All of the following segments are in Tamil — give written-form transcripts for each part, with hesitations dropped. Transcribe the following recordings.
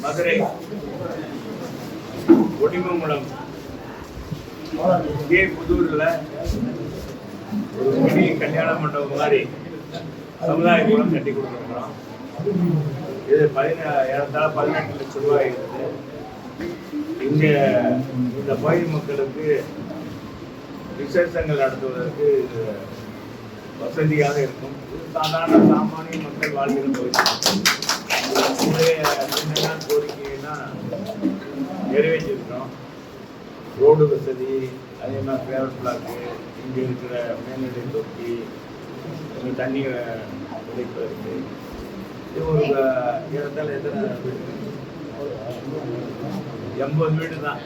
மதுரை கொடிமங்குளம் புதூர்ல ஒரு மினி கல்யாண மண்டபம் மாதிரி சமுதாய கூடம் கட்டி கொடுத்துருக்கிறோம். இது 18 லட்சம் ரூபாய் இருக்குது. இங்க இந்த பகுதி மக்களுக்கு விசேஷங்கள் நடத்துவதற்கு வசதியாக இருக்கும். சாதாரண சாமானிய மக்கள் வாழ்கிற பகுதி கோரிக்கையெல்லாம் நிறைவேற்றிருக்கோம். ரோடு வசதி, அதே மாதிரி ஃபேவர் பிளாக்கு, இங்கே இருக்கிற மேல்நிலை தொட்டி, தண்ணி கிடைப்பதற்கு இது ஒரு இடத்துல எத்தனை 80 வீடு தான்.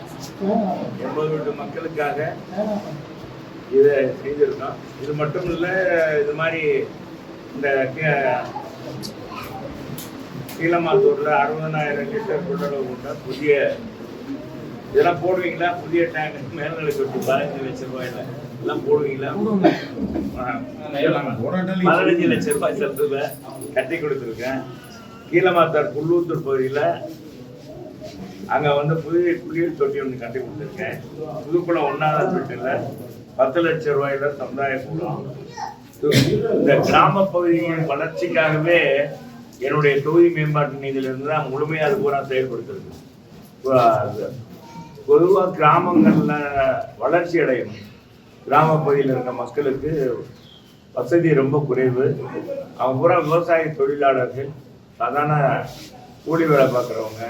80 வீட்டு மக்களுக்காக இதை செய்திருக்கோம். இது மட்டும் இல்லை, இது மாதிரி இந்த கீழமாத்தூரில் 60,000 லிட்டர் கொள்ளளவு கொண்ட புதிய இதெல்லாம் போடுவீங்களா? புதிய டேங்க் மேல்நிலை தொட்டி 15 லட்சம் ரூபாயில எல்லாம் போடுவீங்களா? 15 லட்சம் ரூபாய் செலவுல கட்டி கொடுத்துருக்கேன். கீழமாத்தார் புல்லூத்தூர் பகுதியில் அங்கே வந்து புதிய குளியல் தொட்டி ஒன்று கட்டி கொடுத்துருக்கேன். புதுக்குளம் 1வது வீட்டில் 10 லட்சம் ரூபாயில சமுதாய கூடம். இந்த கிராம பகுதியின் வளர்ச்சிக்காகவே என்னுடைய தொகுதி மேம்பாட்டு நிதியிலிருந்து தான் முழுமையாக அது பூரா செயல்படுத்துறது. பொதுவாக கிராமங்களில் வளர்ச்சி அடையும் கிராம பகுதியில் இருக்க மக்களுக்கு வசதி ரொம்ப குறைவு. அவங்க பூரா விவசாய தொழிலாளர்கள், சாதாரண கூலி வேலை பார்க்குறவங்க,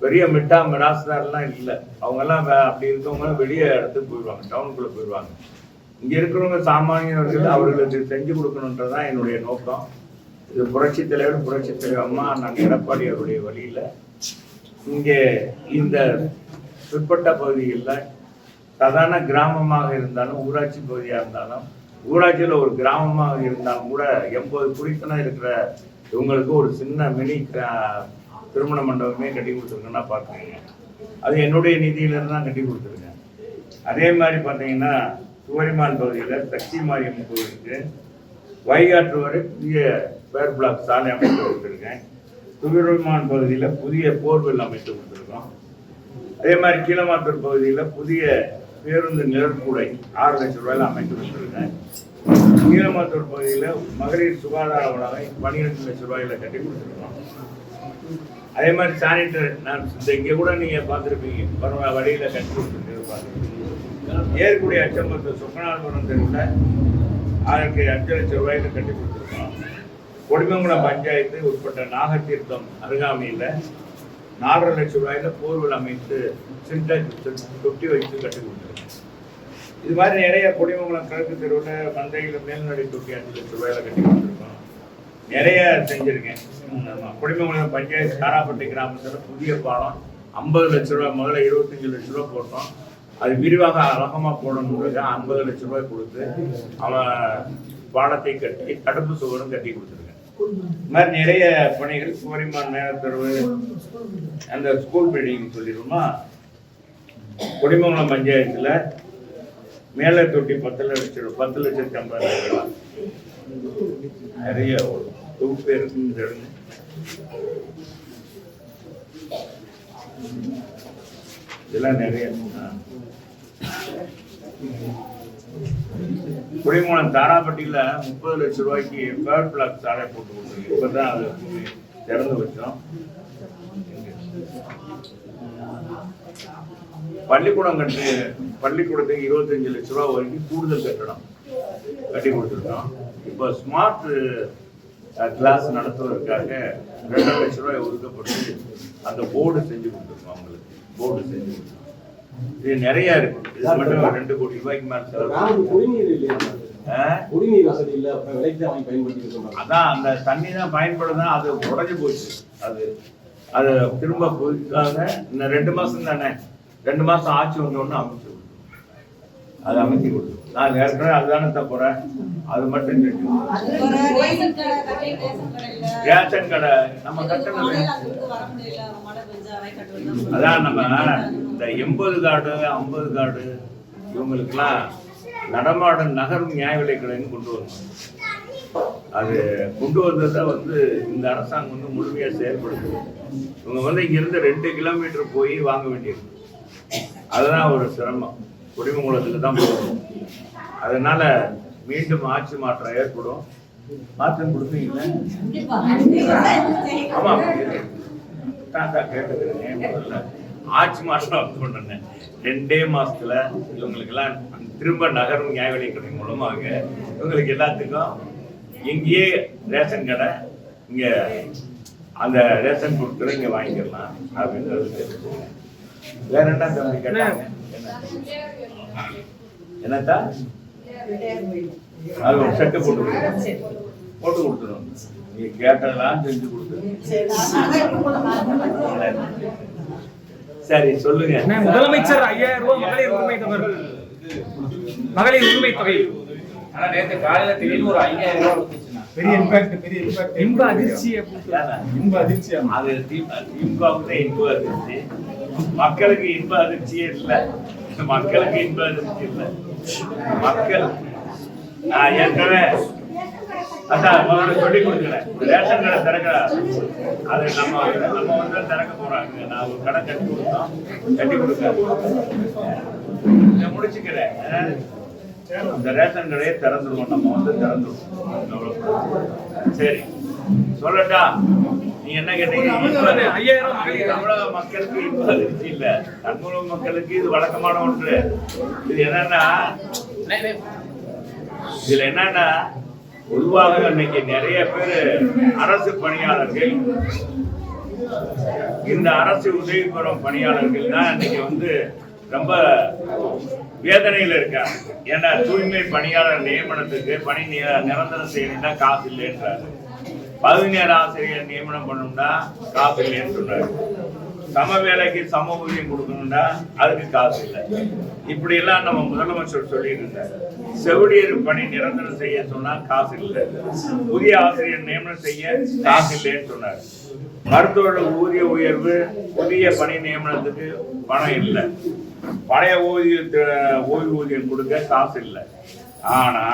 பெரிய மிடாஸ்தாரெலாம் இல்லை. அவங்கெல்லாம் அப்படி இருக்கவங்க வெளியே இடத்துக்கு போயிடுவாங்க, டவுனுக்குள்ளே போயிடுவாங்க. இங்கே இருக்கிறவங்க சாமானியர்கள் அவர்களுக்கு செஞ்சு கொடுக்கணுன்றதான் என்னுடைய நோக்கம். இது புரட்சித் தலைவர் அம்மா நான் எடப்பாடி அவருடைய வழியில் இங்கே இந்த பிற்பட்ட பகுதிகளில் சாதாரண கிராமமாக இருந்தாலும், ஊராட்சி பகுதியாக இருந்தாலும், ஊராட்சியில் ஒரு கிராமமாக இருந்தாலும் கூட 80 குடித்தனம் இருக்கிற இவங்களுக்கு ஒரு சின்ன மினி திருமண மண்டபமே கட்டி கொடுத்துருக்கேன்னா பார்க்குறீங்க. அது என்னுடைய நிதியிலிருந்து தான் கட்டி கொடுத்துருக்கேன். அதே மாதிரி பார்த்தீங்கன்னா துவரிமான் பகுதியில் சக்தி மாரியம்மன் கோவிலுக்கு வைகாற்று வரை புதிய ஸ்கொயர் பிளாக் சாலை அமைத்து கொடுத்துருக்கேன். துவரிமான் பகுதியில் புதிய போர்வெல் அமைத்து கொடுத்துருக்கோம். அதே மாதிரி கீழமாத்தூர் பகுதியில் புதிய பேருந்து நிழற்கூடை 6 லட்சம் ரூபாயில் அமைத்து கொடுத்துருக்கேன். கீழமாத்தூர் பகுதியில் மகளிர் சுகாதார வளாகம் 12 லட்சம் ரூபாயில் கட்டி கொடுத்துருக்கோம். அதே மாதிரி சானிட்டரி நான் இங்கே கூட நீங்கள் பார்த்துருப்பீங்க, பரவாயில்ல வழியில் கட்டி கொடுத்துருக்கு பார்த்துருப்பீங்க. ஏற்கூடிய அச்சம்பத்து சொக்கநாதபுரம் தெருவில் 5 லட்சம் ரூபாயில் கட்டி கொடுத்துருக்கோம். கொடிமங்குளம் பஞ்சாயத்து உட்பட்ட நாகத்தீர்த்தம் அருகாமையில் 4 லட்சம் ரூபாயில் போர்வெல் அமைத்து சின்டெக்ஸ் தொட்டி வைத்து கட்டி கொடுத்துருக்கோம். இது மாதிரி நிறைய கொடிமங்குளம் கிழக்கு தெருவில் மந்தையில் மேல்நிலை தொட்டி 5 லட்சம் ரூபாயில் கட்டி கொடுத்துருக்கோம். நிறைய செஞ்சுருக்கேன். கொடிமங்குளம் பஞ்சாயத்து காராப்பட்டி கிராமத்தில் புதிய பாலம் 50 லட்சம் ரூபாய், முதல்ல 25 லட்சம் ரூபா போட்டோம். அது விரிவாக அழகமாக போடணுன்றது 50 லட்சம் ரூபாய் கொடுத்து அவன் பாலத்தை கட்டி தடுப்பு சுவரும் கட்டி கொடுத்துருக்கேன். இந்த மாதிரி நிறைய பணிகள். சுவரிமான் மேலத்தருவு, அந்த ஸ்கூல் பில்டிங் சொல்லிடுவோமா, கொடிமங்கலம் பஞ்சாயத்தில் மேலே தொட்டி 10 லட்சத்தி 50,000. நிறைய தொகுப்பே இருக்கு. இதெல்லாம் நிறைய. கொடிமங்கலம் தாராப்பட்டியில் 30 லட்சம் ரூபாய்க்கு ஃபேவர் பிளாக் சாலை போட்டு கொடுத்துருக்கு. இப்போதான் அது திறந்து வச்சோம். பள்ளிக்கூடத்துக்கு 25 லட்சம் ரூபா வரைக்கும் கூடுதல் கட்டணம் கட்டி கொடுத்துருக்கோம். இப்போ ஸ்மார்ட் கிளாஸ் நடத்துவதற்காக 2 லட்சம் ரூபாய் ஒதுக்கப்பட்டு அந்த போர்டு செஞ்சு கொடுத்துருக்கோம். அவங்களுக்கு போர்டு செஞ்சு கொடுத்துருக்கோம். இது நிறைய இருக்கு. இது மட்டும் 2 கோடி ரூபாய்க்கு மேல செலவு. அதான் அந்த தண்ணி தான் பயன்படுதான், அது உடஞ்சி போச்சு. அது திரும்ப புதுக்காக இன்னும் 2 மாசம் தானே, 2 மாசம் ஆட்சி வந்தோன்னு அமைச்சு கொடுத்தோம். அது அமைச்சு கொடுத்தோம். நான் ஏற்கனவே அதுதானே தப்புறேன். அது மட்டும் ரேஷன் கடை நம்ம கட்டணும். அதான் நம்ம இந்த 80 கார்டு 50 கார்டு இவங்களுக்கெல்லாம் நடமாடும் நகரும் நியாய விலை கடைன்னு கொண்டு வரணும். அது கொண்டு வந்ததை வந்து இந்த அரசாங்கம் வந்து முழுமையா செயல்படுத்துது. இவங்க வந்து இங்கிருந்து 2 கிலோமீட்டர் போய் வாங்க வேண்டியது, அதுதான் ஒரு சிரமம். குடிமங்கலத்துக்கு தான் போகணும். அதனால மீண்டும் ஆட்சி மாற்றம் ஏற்படும். மாற்றம் கொடுத்தீங்களா? ஆமா, கேட்டுக்கிறேன். முதல்ல ஆட்சி மாற்றம் கொண்டு 2 மாசத்துல இவங்களுக்கு எல்லாம் திரும்ப நகரும் நியாய விலைக் கடை மூலமாக இவங்களுக்கு எல்லாத்துக்கும் இங்கேயே ரேஷன் கடை, இங்க அந்த ரேஷன் பொருட்களை இங்க வாங்கிக்கலாம் அப்படின்றது. வேற என்ன தம்பி கேட்டாங்க? என்னத்தா? அது ஒரு செட்டு போட்டு கொடுத்துரும். நீ கேட்டதெல்லாம் செஞ்சு கொடுத்துரும். சரி, சொல்லுங்க. முதலமைச்சர் 5000 ரூபாய் மகளிர் உரிமை தொகை, மகளிர் உரிமை தொகை ஆனா நேத்து காலையில திடீர்னு ஒரு 5000 ரூபாய் கொடுத்துச்சுனா பெரிய இம்பாக்ட் இன்ப அதிர்ச்சி. அது திமுகவுக்கு இன்ப அதிர்ச்சி, மக்களுக்கு இன்ப அதிர்ச்சியே இல்லை. மக்களுக்கு இன்ப அதிர்ச்சி இல்லை. மக்கள் ஏற்கனவே அதான் சொல்லி கொடுக்குறேன். ரேஷன் கடை திறக்கிறேன், அது நம்ம வந்து திறக்க போறாங்க. நான் ஒரு கடை கட்டி கொடுத்தோம், கட்டி கொடுக்க முடிச்சுக்கிறேன். இந்த ரேஷன் கடையை திறந்துருவோம், நம்ம வந்து திறந்துருவோம். சரி, சொல்லட்டா? நீ என்ன கேட்டீங்க? 5000 தமிழக மக்களுக்கு இன்ப அதிர்ச்சி இல்ல, தமிழக மக்களுக்கு இது வழக்கமான ஒன்று. இது என்னன்னா, இதுல என்னன்னா, பொதுவாக இன்னைக்கு நிறைய பேர் அரசு பணியாளர்கள், இந்த அரசு உதவி பெறும் பணியாளர்கள் தான் இன்னைக்கு வந்து ரொம்ப வேதனையில் இருக்காங்க. ஏன்னா தூய்மை பணியாளர் நியமனத்துக்கு பணி நிரந்தரம் செய்யணும்னா காசு இல்லைன்றாரு. 17 ஆசிரியர் நியமனம் பண்ணணும்னா காசு இல்லைன்னு சொன்னாரு. சம வேலைக்கு சம ஊதியம் கொடுக்கணும்னா அதுக்கு காசு இல்லை. இப்படி எல்லாம் நம்ம முதலமைச்சர் சொல்லிட்டு இருந்தாரு. செவிலியர் பணி நிரந்தரம் செய்ய சொன்னா காசு இல்லை. புதிய ஆசிரியர் நியமனம் செய்ய காசு இல்லைன்னு சொன்னார். மருத்துவர்கள் ஊதிய உயர்வு, புதிய பணி நியமனத்துக்கு பணம் இல்லை. பழைய ஓய்வூதியம் கொடுக்க காசு இல்லை. ஆனா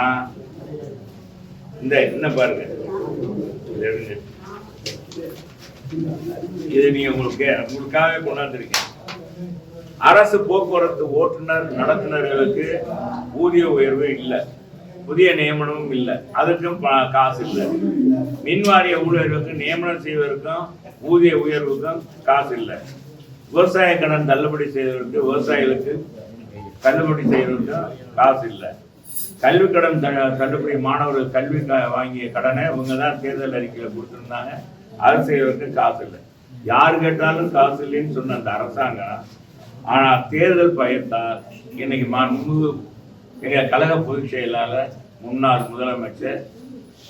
இந்த என்ன பாருங்க, இது நீங்க உங்களுக்காக கொண்டாந்துருக்கேன். அரசு போக்குவரத்து ஓட்டுநர் நடத்துனர்களுக்கு ஊதிய உயர்வு இல்லை, புதிய நியமனமும் இல்லை, அதுக்கும் காசு இல்லை. மின்வாரிய ஊழியர்களுக்கு நியமனம் செய்வதற்கும் ஊதிய உயர்வுக்கும் காசு இல்லை. விவசாய கடன் தள்ளுபடி செய்வதற்கு விவசாயிகளுக்கு தள்ளுபடி செய்வதற்கும் காசு இல்லை. கல்வி கடன் தள்ளுபடி, மாணவர்கள் கல்வி வாங்கிய கடனை இவங்க தான் தேர்தல் அறிக்கையில் கொடுத்துருந்தாங்க, அது செய்வதற்கு காசு இல்லை. யார் கேட்டாலும் காசு இல்லைன்னு சொன்ன அந்த அரசாங்கம், ஆனா தேர்தல் பயத்தால் இன்னைக்கு எங்க கழக பொதுச் செயலாளர், முன்னாள் முதலமைச்சர்,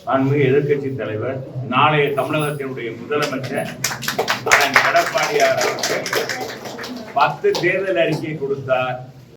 மாண்புமிகு எதிர்கட்சி தலைவர், நாளைய தமிழகத்தினுடைய முதலமைச்சர் எடப்பாடியார் 10 தேர்தல் அறிக்கை கொடுத்தார்.